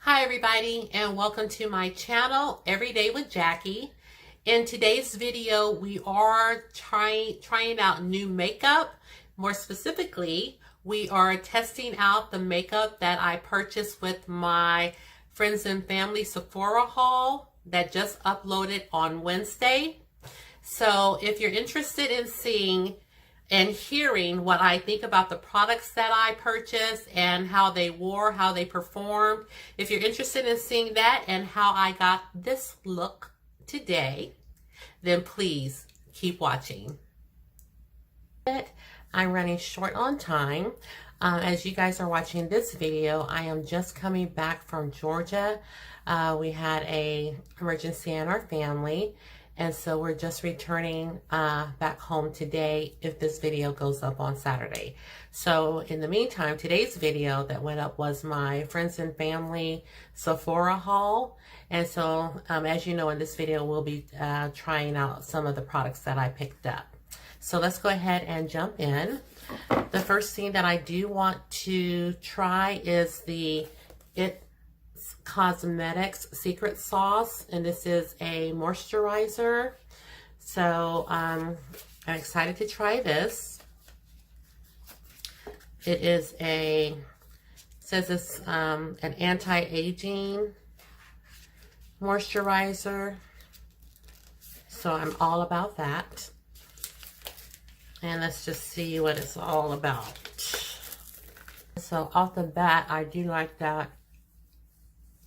Hi everybody, and welcome to my channel, Everyday with Jackie. In today's video, we are trying out new makeup. More specifically, we are testing out the makeup that I purchased with my friends and family Sephora haul that just uploaded on Wednesday. So if you're interested in seeing and hearing what I think about the products that I purchased and how they wore, how they performed. If you're interested in seeing that and how I got this look today, then please keep watching. I'm running short on time. As you guys are watching this video, I am just coming back from Georgia. We had an emergency in our family. And so we're just returning back home today if this video goes up on Saturday. So in the meantime, today's video that went up was my friends and family Sephora haul. And so as you know, in this video, we'll be trying out some of the products that I picked up. So let's go ahead and jump in. The first thing that I do want to try is the Cosmetics Secret Sauce, and this is a moisturizer. So I'm excited to try this. It is says it's an anti-aging moisturizer, so I'm all about that. And let's just see what it's all about. So off the bat, I do like that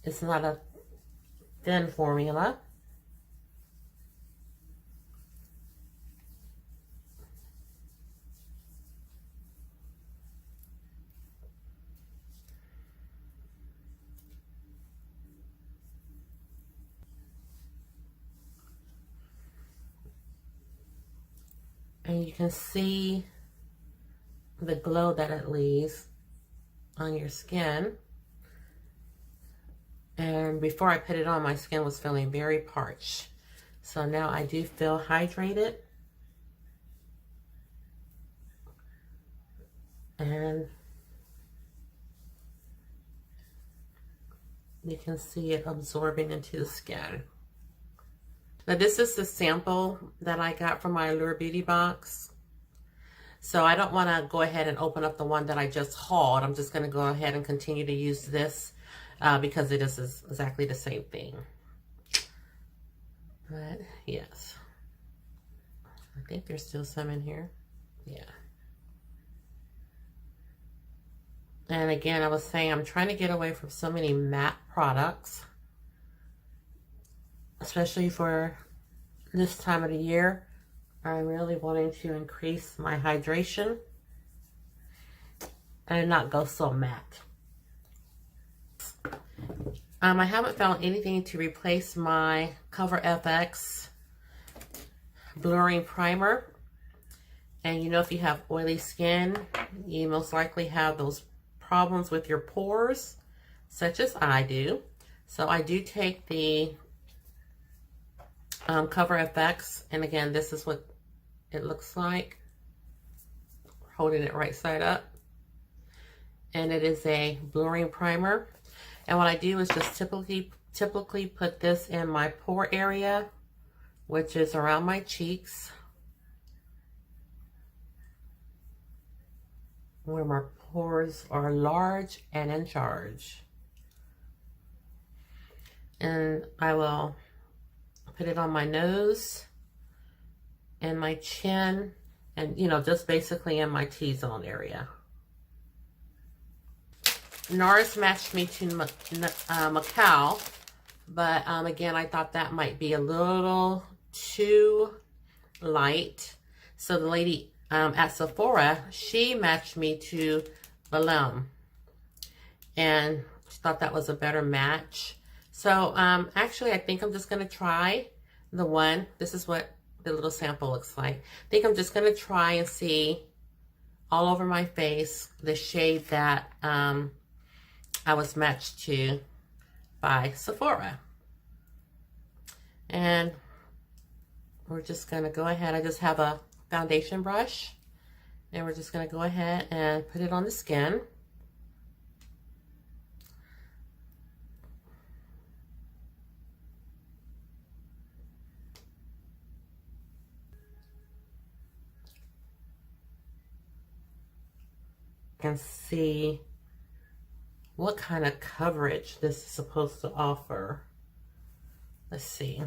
it's not a thin formula. And you can see the glow that it leaves on your skin. And before I put it on, my skin was feeling very parched. So now I do feel hydrated. And you can see it absorbing into the skin. Now this is the sample that I got from my Allure Beauty box. So I don't want to go ahead and open up the one that I just hauled. I'm just going to go ahead and continue to use this. Because it is exactly the same thing. But yes, I think there's still some in here. Yeah. And again, I was saying I'm trying to get away from so many matte products, especially for this time of the year. I'm really wanting to increase my hydration and not go so matte. I haven't found anything to replace my Cover FX blurring primer. And you know, if you have oily skin, you most likely have those problems with your pores, such as I do. So I do take the Cover FX, and again, this is what it looks like. Holding it right side up. And it is a blurring primer. And what I do is just typically put this in my pore area, which is around my cheeks, where my pores are large and in charge. And I will put it on my nose and my chin, and you know, just basically in my T-zone area. Nars matched me to Macao, but again, I thought that might be a little too light. So the lady at Sephora, she matched me to Balm, and she thought that was a better match. So actually, I think I'm just going to try the one. This is what the little sample looks like. I think I'm just going to try and see all over my face the shade that I was matched to by Sephora. And we're just going to go ahead. I just have a foundation brush, and we're just going to go ahead and put it on the skin. can see what kind of coverage this is supposed to offer. Let's see.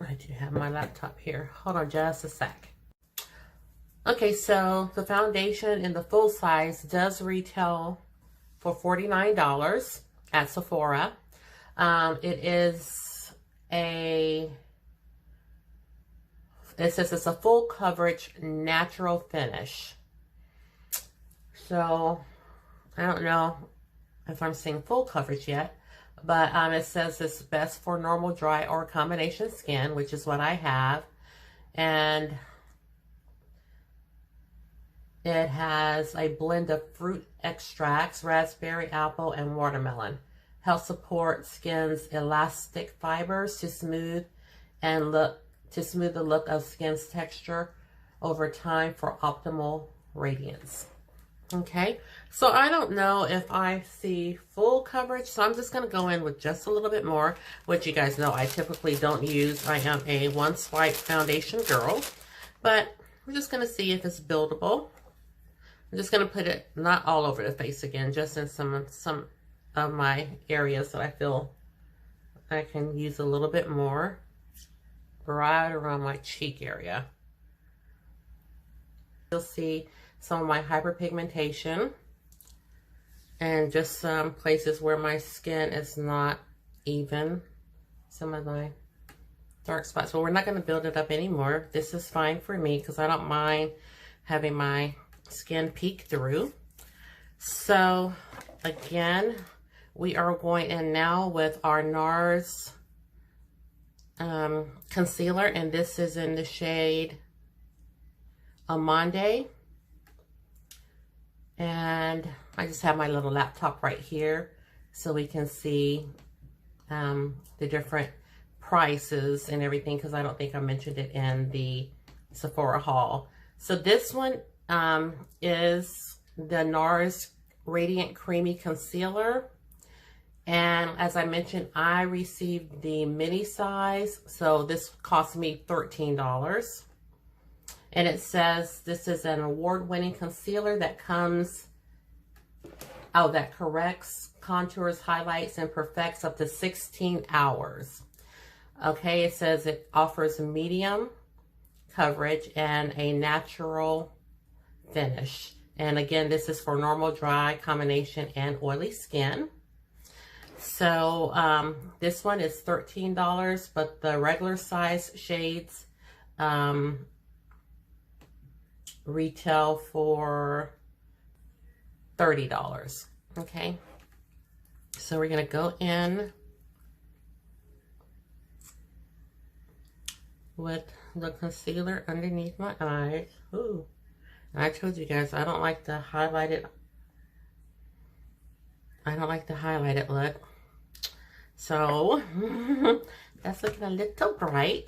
I do have my laptop here. Hold on just a sec. Okay, so the foundation in the full size does retail for $49 at Sephora. It says it's a full coverage natural finish. So I don't know if I'm seeing full coverage yet, but it says it's best for normal, dry, or combination skin, which is what I have. And it has a blend of fruit extracts, raspberry, apple, and watermelon. Helps support skin's elastic fibers to smooth the look of skin's texture over time for optimal radiance. Okay, so I don't know if I see full coverage, so I'm just going to go in with just a little bit more, which you guys know I typically don't use. I am a one swipe foundation girl, but we're just going to see if it's buildable. I'm just going to put it not all over the face again, just in some of my areas that I feel I can use a little bit more, right around my cheek area. You'll see some of my hyperpigmentation and just some places where my skin is not even, some of my dark spots. But we're not going to build it up anymore. This is fine for me because I don't mind having my skin peek through. So again, we are going in now with our Nars concealer, and this is in the shade Amande. And I just have my little laptop right here so we can see the different prices and everything, because I don't think I mentioned it in the Sephora haul. So this one is the Nars Radiant Creamy Concealer. And as I mentioned, I received the mini size, so this cost me $13. And it says this is an award-winning concealer that corrects, contours, highlights, and perfects up to 16 hours. Okay, it says it offers medium coverage and a natural finish. And again, this is for normal, dry, combination, and oily skin. So this one is $13, but the regular size shades retail for $30. Okay, so we're gonna go in with the concealer underneath my eyes. Ooh, and I told you guys I don't like to highlight it. I don't like to highlight it, look. So that's looking a little bright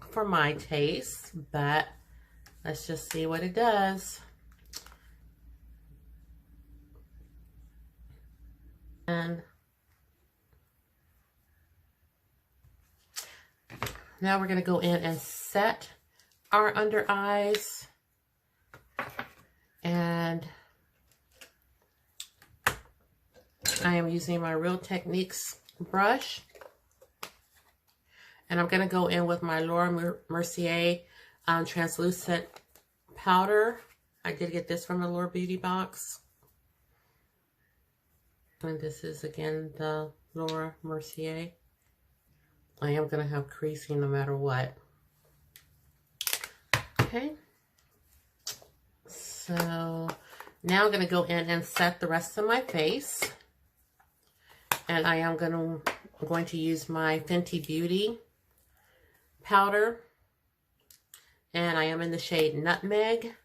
for my taste, but let's just see what it does. And now we're going to go in and set our under eyes. And I am using my Real Techniques brush. And I'm going to go in with my Laura Mercier translucent powder. I did get this from the Laura Beauty box. And this is again the Laura Mercier. I am going to have creasing no matter what. Okay. So now I'm going to go in and set the rest of my face. And I am going to use my Fenty Beauty powder. And I am in the shade Nutmeg.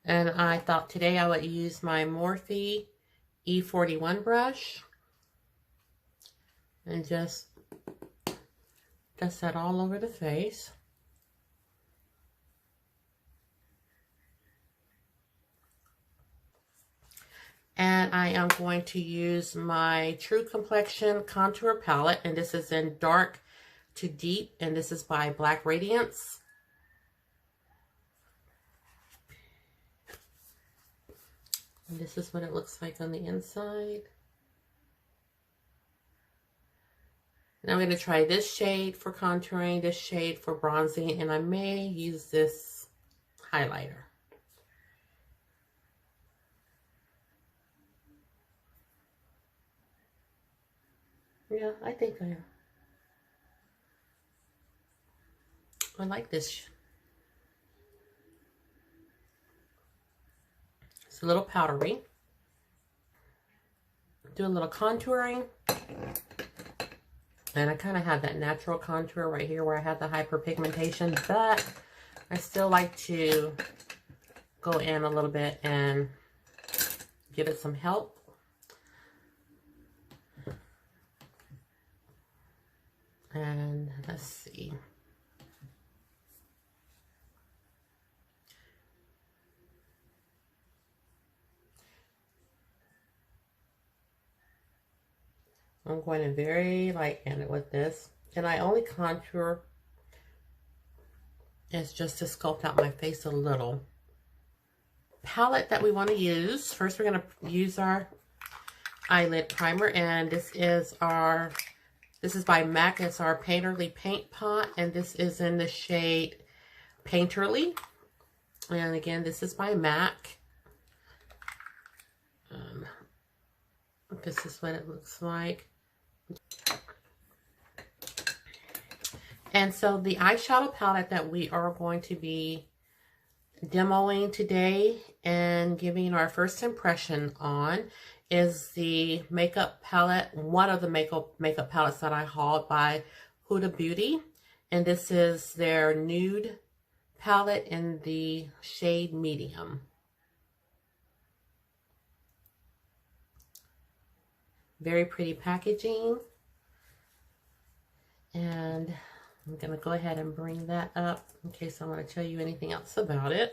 And I thought today I would use my Morphe E41 brush. And just dust that all over the face. And I am going to use my True Complexion Contour Palette. And this is in Dark to Deep. And this is by Black Radiance. And this is what it looks like on the inside. And I'm going to try this shade for contouring, this shade for bronzing, and I may use this highlighter. Yeah, I think I like this. It's a little powdery. Do a little contouring. And I kind of have that natural contour right here where I had the hyperpigmentation, but I still like to go in a little bit and give it some help. And let's see. I'm going in very light-handed with this. And I only contour is just to sculpt out my face a little. Palette that we want to use. First, we're going to use our eyelid primer. And this is by MAC. It's our Painterly Paint Pot. And this is in the shade Painterly. And again, this is by MAC. This is what it looks like. And so the eyeshadow palette that we are going to be demoing today and giving our first impression on is the makeup palette, one of the makeup palettes that I hauled by Huda Beauty. And this is their Nude palette in the shade Medium. Very pretty packaging. And I'm going to go ahead and bring that up in case I want to tell you anything else about it.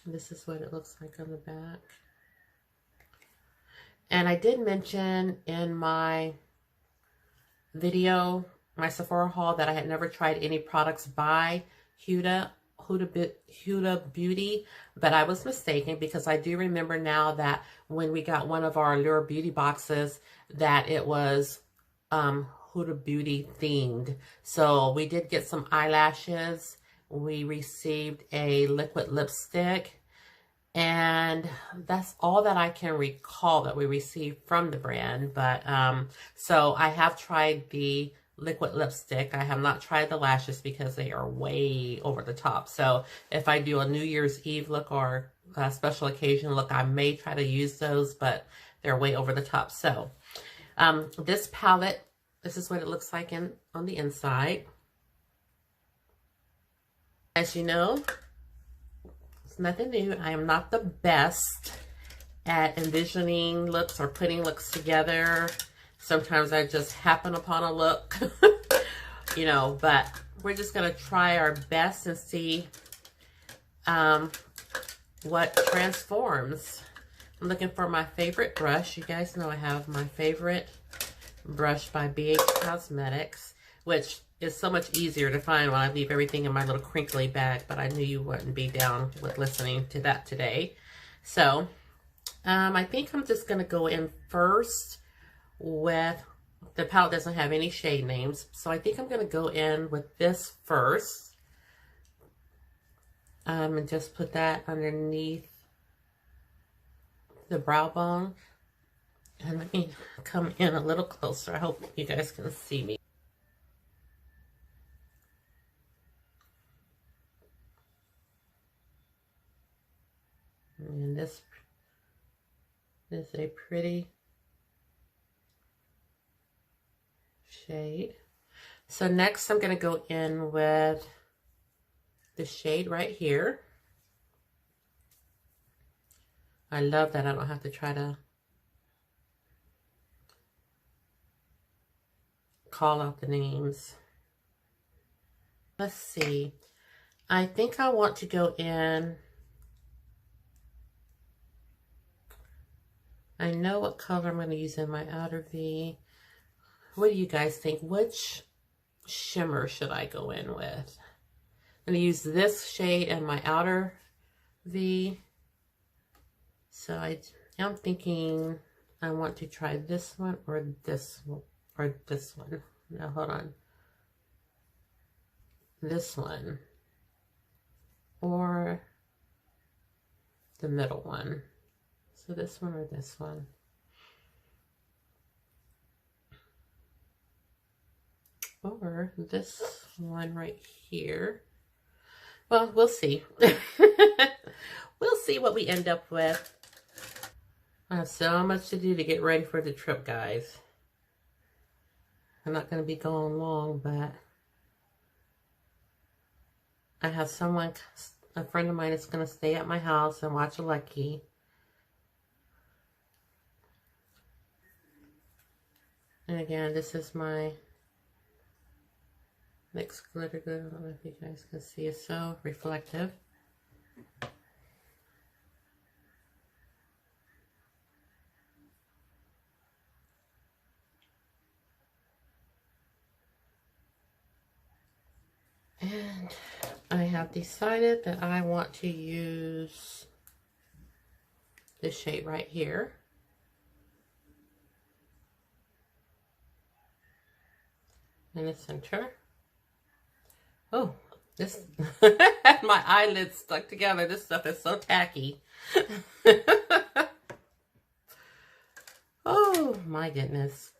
This is what it looks like on the back. And I did mention in my video, my Sephora haul, that I had never tried any products by Huda Beauty, but I was mistaken because I do remember now that when we got one of our Allure Beauty boxes that it was Huda Beauty themed. So we did get some eyelashes. We received a liquid lipstick, and that's all that I can recall that we received from the brand. But so I have tried the liquid lipstick. I have not tried the lashes because they are way over the top. So if I do a New Year's Eve look or a special occasion look, I may try to use those, but they're way over the top. So this palette, this is what it looks like on the inside. As you know, it's nothing new. I am not the best at envisioning looks or putting looks together. Sometimes I just happen upon a look, you know, but we're just going to try our best and see what transforms. I'm looking for my favorite brush. You guys know I have my favorite brush by BH Cosmetics, which is so much easier to find when I leave everything in my little crinkly bag, but I knew you wouldn't be down with listening to that today. So I think I'm just going to go in first with, the palette doesn't have any shade names, so I think I'm going to go in with this first. And just put that underneath the brow bone. And let me come in a little closer. I hope you guys can see me. And this is a pretty shade. So next I'm going to go in with the shade right here. I love that I don't have to try to call out the names. Let's see. I think I want to go in. I know what color I'm going to use in my outer V. What do you guys think? Which shimmer should I go in with? I'm going to use this shade in my outer V. So I am thinking I want to try this one or this one or this one. Now hold on. This one or the middle one. So this one or this one. Or this one right here. Well, we'll see. We'll see what we end up with. I have so much to do to get ready for the trip, guys. I'm not going to be going long, but I have someone, a friend of mine is going to stay at my house and watch Lucky. And again, this is my NYX glitter glue. I don't know if you guys can see, it's so reflective. And I have decided that I want to use this shade right here. In the center. Oh, this, my eyelids stuck together. This stuff is so tacky. Oh my goodness.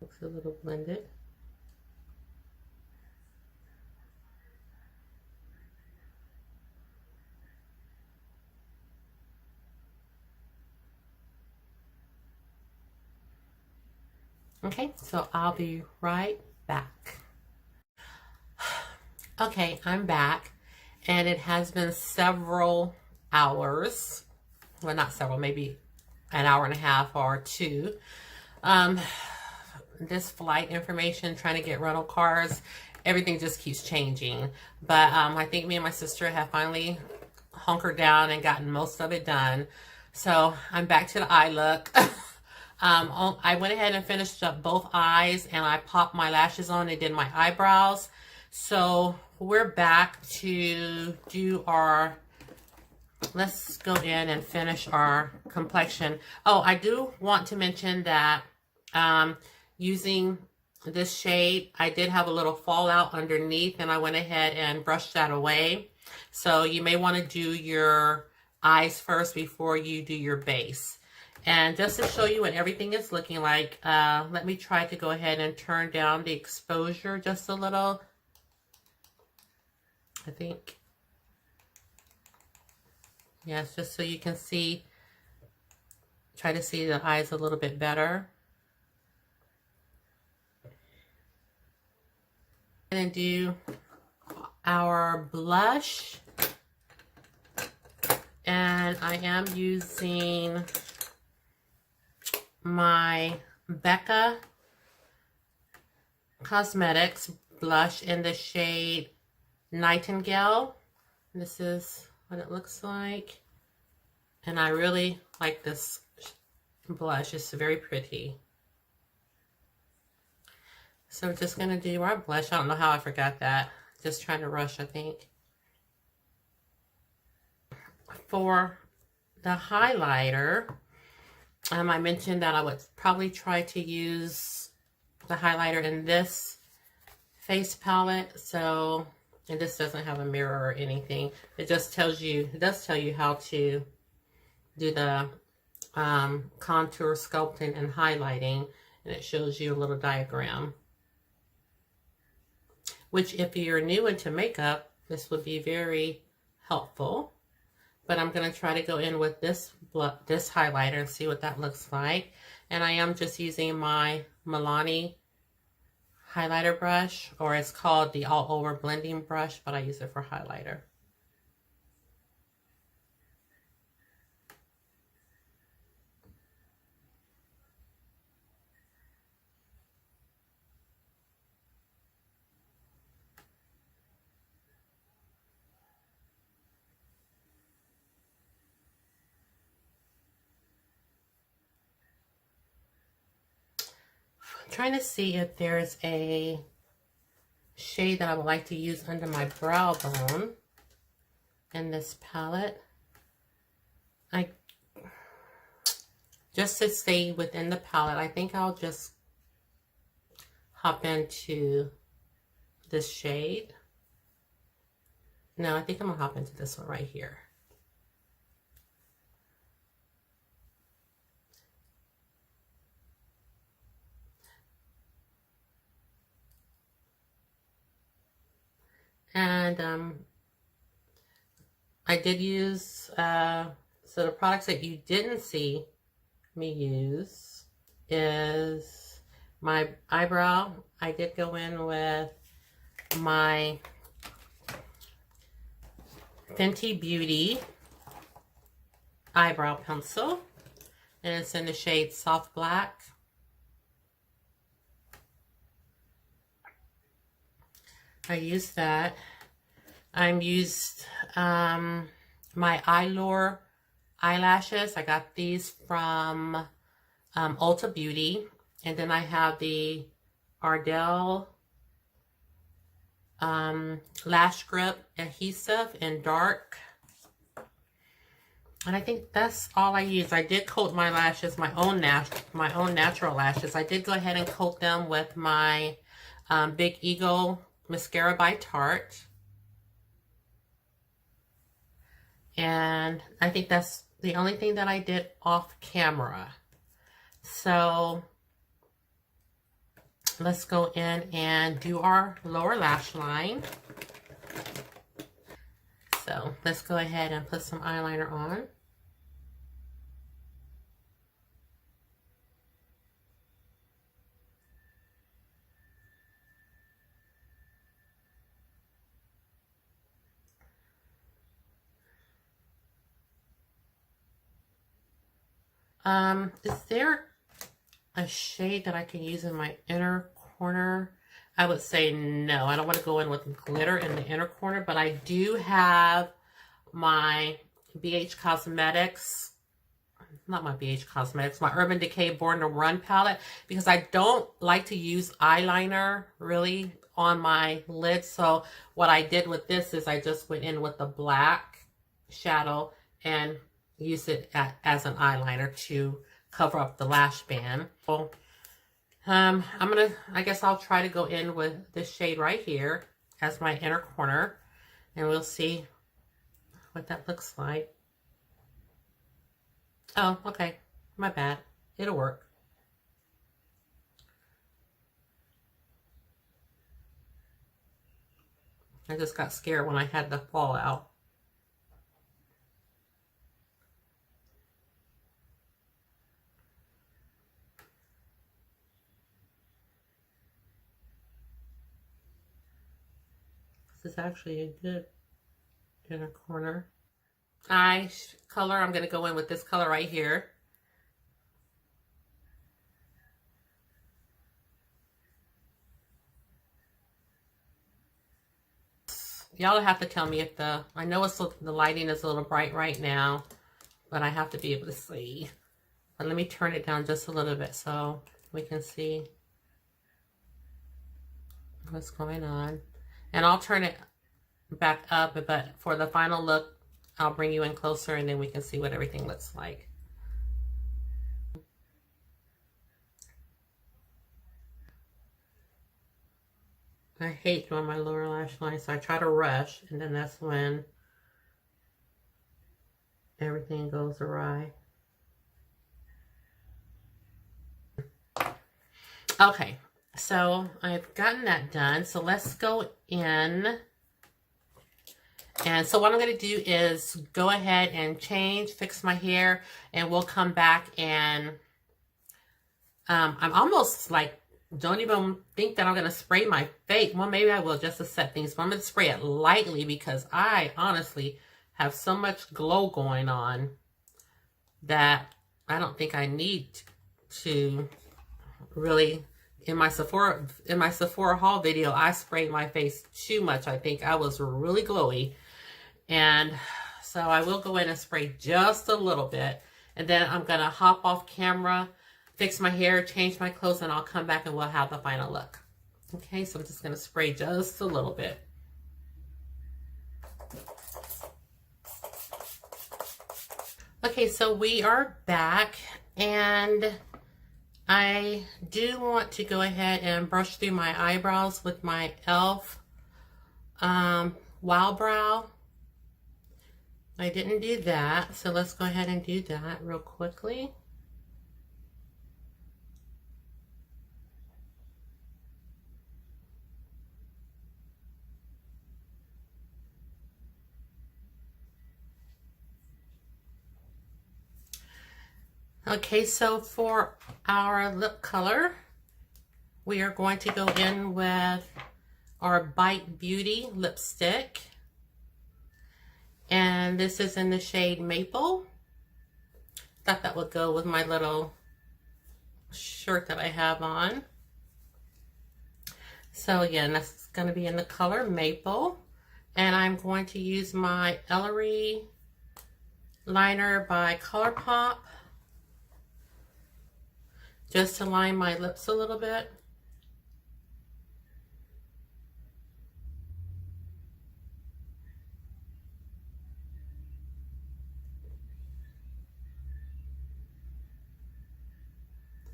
Looks a little blended. Okay, so I'll be right back. Okay, I'm back, and it has been several hours. Well, not several, maybe an hour and a half or two. This flight information, trying to get rental cars, everything just keeps changing. But I think me and my sister have finally hunkered down and gotten most of it done. So I'm back to the eye look. I went ahead and finished up both eyes, and I popped my lashes on and did my eyebrows. So we're back to do our, let's go in and finish our complexion. Oh, I do want to mention that using this shade, I did have a little fallout underneath, and I went ahead and brushed that away. So you may want to do your eyes first before you do your base. And just to show you what everything is looking like, let me try to go ahead and turn down the exposure just a little. I think, yes, just so you can see, try to see the eyes a little bit better. And do our blush, and I am using my Becca Cosmetics blush in the shade Nightingale. This is what it looks like, and I really like this blush. It's very pretty. So we're just going to do our blush. I don't know how I forgot that. Just trying to rush, I think. For the highlighter, I mentioned that I would probably try to use the highlighter in this face palette. So, and this doesn't have a mirror or anything. It just tells you, it does tell you how to do the contour sculpting and highlighting. And it shows you a little diagram. Which, if you're new into makeup, this would be very helpful. But I'm going to try to go in with this highlighter and see what that looks like. And I am just using my Milani highlighter brush, or it's called the all over blending brush, but I use it for highlighter. trying to see if there's a shade that I would like to use under my brow bone in this palette. Just to stay within the palette, I think I'll just hop into this shade. No, I think I'm gonna hop into this one right here. And I did use, so the products that you didn't see me use is my eyebrow. I did go in with my Fenty Beauty eyebrow pencil, and it's in the shade Soft Black. I used that. I used my Allure eyelashes. I got these from Ulta Beauty. And then I have the Ardell Lash Grip Adhesive in dark. And I think that's all I use. I did coat my lashes, my own natural lashes. I did go ahead and coat them with my Big Eagle mascara by Tarte. And I think that's the only thing that I did off camera. So let's go in and do our lower lash line. So let's go ahead and put some eyeliner on. Is there a shade that I can use in my inner corner? I would say no. I don't want to go in with glitter in the inner corner, but I do have my BH Cosmetics, not my BH Cosmetics, my Urban Decay Born to Run palette, because I don't like to use eyeliner really on my lids. So what I did with this is I just went in with the black shadow and use it as an eyeliner to cover up the lash band. So I guess I'll try to go in with this shade right here as my inner corner, and we'll see what that looks like. Oh, okay, my bad. It'll work. I just got scared when I had the fallout. This is actually a good inner corner. Eye color, I'm going to go in with this color right here. Y'all have to tell me if I know the lighting is a little bright right now, but I have to be able to see. But let me turn it down just a little bit so we can see what's going on. And I'll turn it back up, but for the final look, I'll bring you in closer and then we can see what everything looks like. I hate doing my lower lash line, so I try to rush, and then that's when everything goes awry. Okay, so I've gotten that done. So let's go in. And so what I'm going to do is go ahead and change, fix my hair, and we'll come back and I'm almost like, don't even think that I'm going to spray my face. Well, maybe I will just to set things, but I'm going to spray it lightly because I honestly have so much glow going on that I don't think I need to really. In my Sephora haul video, I sprayed my face too much. I think I was really glowy. And so I will go in and spray just a little bit. And then I'm going to hop off camera fix my hair, change my clothes, and I'll come back and we'll have the final look. Okay, so I'm just going to spray just a little bit. Okay, so we are back, and I do want to go ahead and brush through my eyebrows with my e.l.f. Wild Brow. I didn't do that, so let's go ahead and do that real quickly. Okay, so for our lip color, we are going to go in with our Bite Beauty lipstick. And this is in the shade Maple. Thought that would go with my little shirt that I have on. So again, that's going to be in the color Maple. And I'm going to use my Ellery liner by ColourPop, just to line my lips a little bit.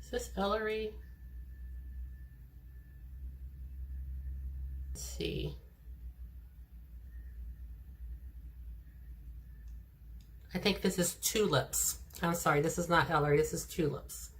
Is this Ellery? Let's see. I think this is Tulips. I'm sorry, this is not Ellery, this is Tulips.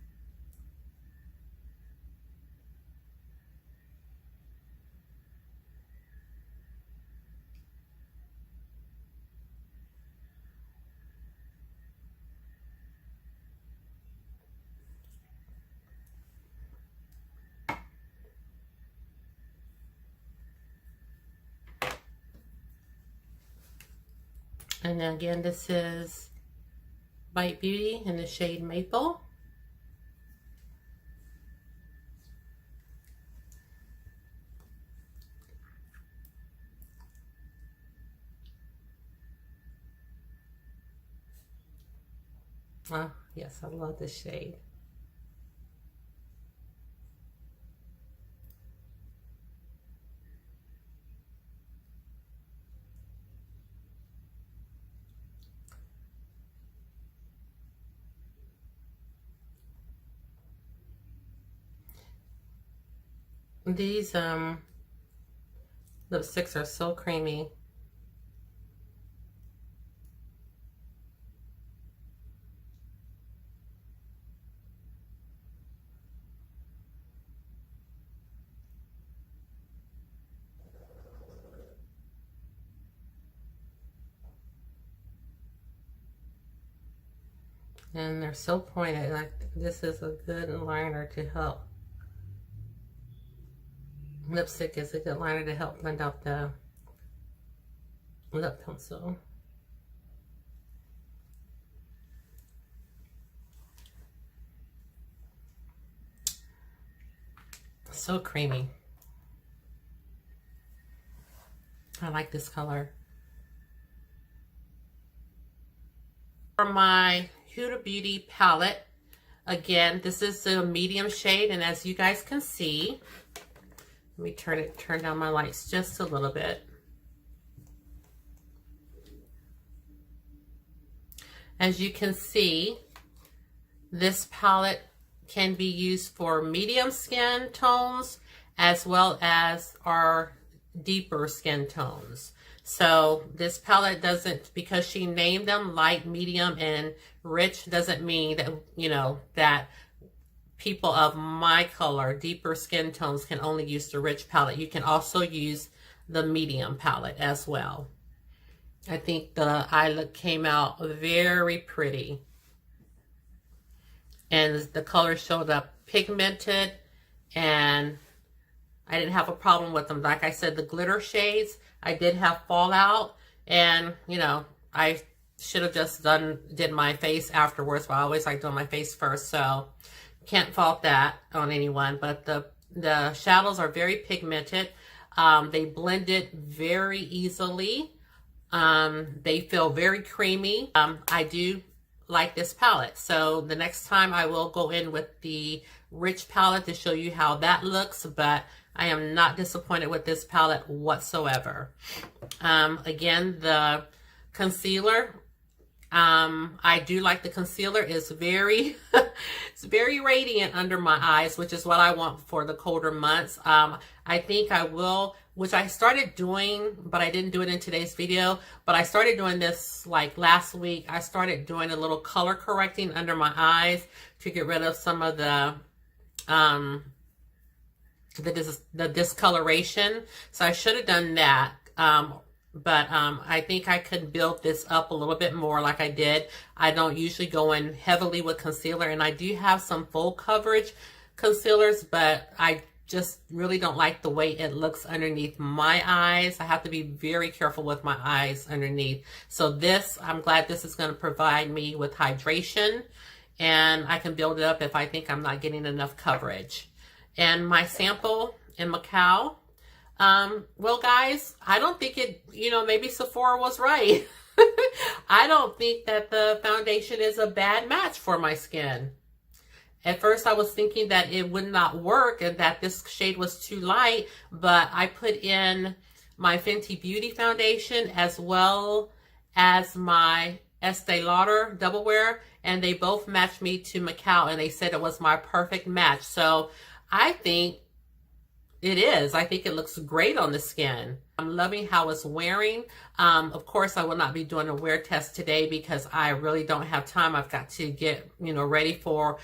And then again, this is Bite Beauty in the shade Maple. Oh, yes, I love this shade. These lipsticks are so creamy. And they're so pointed. Like, this is a good liner to help. Lipstick is a good liner to help blend out the lip pencil. So creamy. I like this color. For my Huda Beauty palette, again, this is a medium shade, and as you guys can see, let me turn down my lights just a little bit. As you can see, this palette can be used for medium skin tones as well as our deeper skin tones. So this palette doesn't, because she named them light, medium, and rich, doesn't mean that, you know, that people of my color, deeper skin tones, can only use the rich palette. You can also use the medium palette as well. I think the eye look came out very pretty. And the color showed up pigmented, and I didn't have a problem with them. Like I said, the glitter shades, I did have fallout, and you know, I should have just did my face afterwards, but I always like doing my face first, so can't fault that on anyone. But the shadows are very pigmented. They blended very easily. They feel very creamy. I do like this palette. So the next time I will go in with the rich palette to show you how that looks, but I am not disappointed with this palette whatsoever. Again, the concealer, I do like the concealer. It's very, it's very radiant under my eyes, which is what I want for the colder months. I think I will, which I started doing, but I didn't do it in today's video, but I started doing this like last week. I started doing a little color correcting under my eyes to get rid of some of the discoloration. So I should have done that. But I think I could build this up a little bit more like I did. I don't usually go in heavily with concealer, and I do have some full coverage concealers, but I just really don't like the way it looks underneath my eyes. I have to be very careful with my eyes underneath. So this, I'm glad this is going to provide me with hydration, and I can build it up if I think I'm not getting enough coverage. And my sample in Macao, well guys, I don't think it, you know, maybe Sephora was right. I don't think that the foundation is a bad match for my skin. At first I was thinking that it would not work and that this shade was too light, but I put in my Fenty Beauty foundation as well as my Estee Lauder Double Wear, and they both matched me to Macao, and they said it was my perfect match. So I think it is. I think it looks great on the skin. I'm loving how it's wearing. Of course, I will not be doing a wear test today because I really don't have time. I've got to get, you know, ready for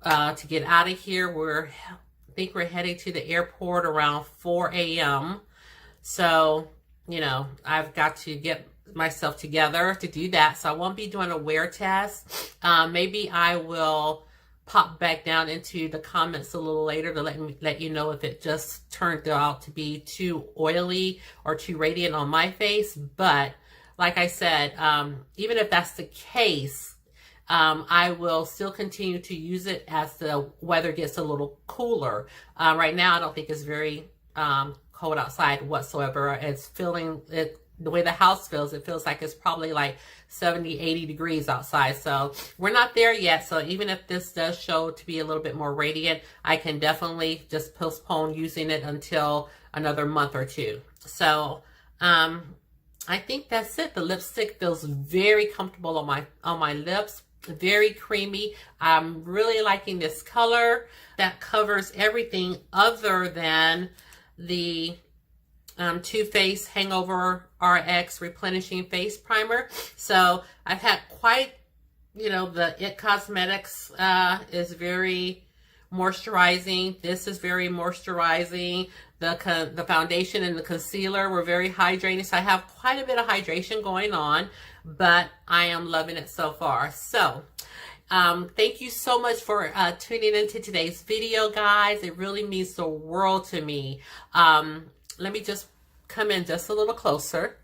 to get out of here. I think we're heading to the airport around 4 a.m. So, you know, I've got to get myself together to do that. So I won't be doing a wear test. Maybe I will pop back down into the comments a little later to let you know if it just turned out to be too oily or too radiant on my face. But like I said, even if that's the case, I will still continue to use it as the weather gets a little cooler. Right now, I don't think it's very cold outside whatsoever. It's feeling it. The way the house feels, it feels like it's probably like 70, 80 degrees outside. So we're not there yet. So even if this does show to be a little bit more radiant, I can definitely just postpone using it until another month or two. So I think that's it. The lipstick feels very comfortable on my lips. Very creamy. I'm really liking this color that covers everything other than the Too Faced Hangover RX Replenishing Face Primer. So I've had quite, you know, the IT Cosmetics is very moisturizing. This is very moisturizing. The foundation and the concealer were very hydrating. So I have quite a bit of hydration going on, but I am loving it so far. So thank you so much for tuning into today's video, guys. It really means the world to me. Let me just come in just a little closer.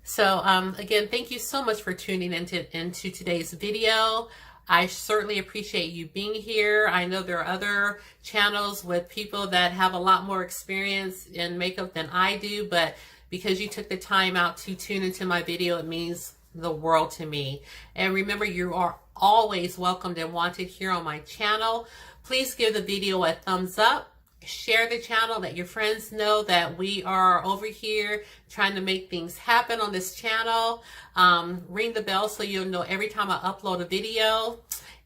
So again, thank you so much for tuning into today's video. I certainly appreciate you being here. I know there are other channels with people that have a lot more experience in makeup than I do, but because you took the time out to tune into my video, it means the world to me. And remember, you are always welcomed and wanted here on my channel. Please give the video a thumbs up. Share the channel, let your friends know that we are over here trying to make things happen on this channel. Ring the bell so you'll know every time I upload a video.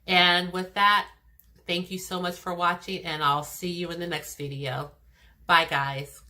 And with that, thank you so much for watching, and I'll see you in the next video. Bye, guys.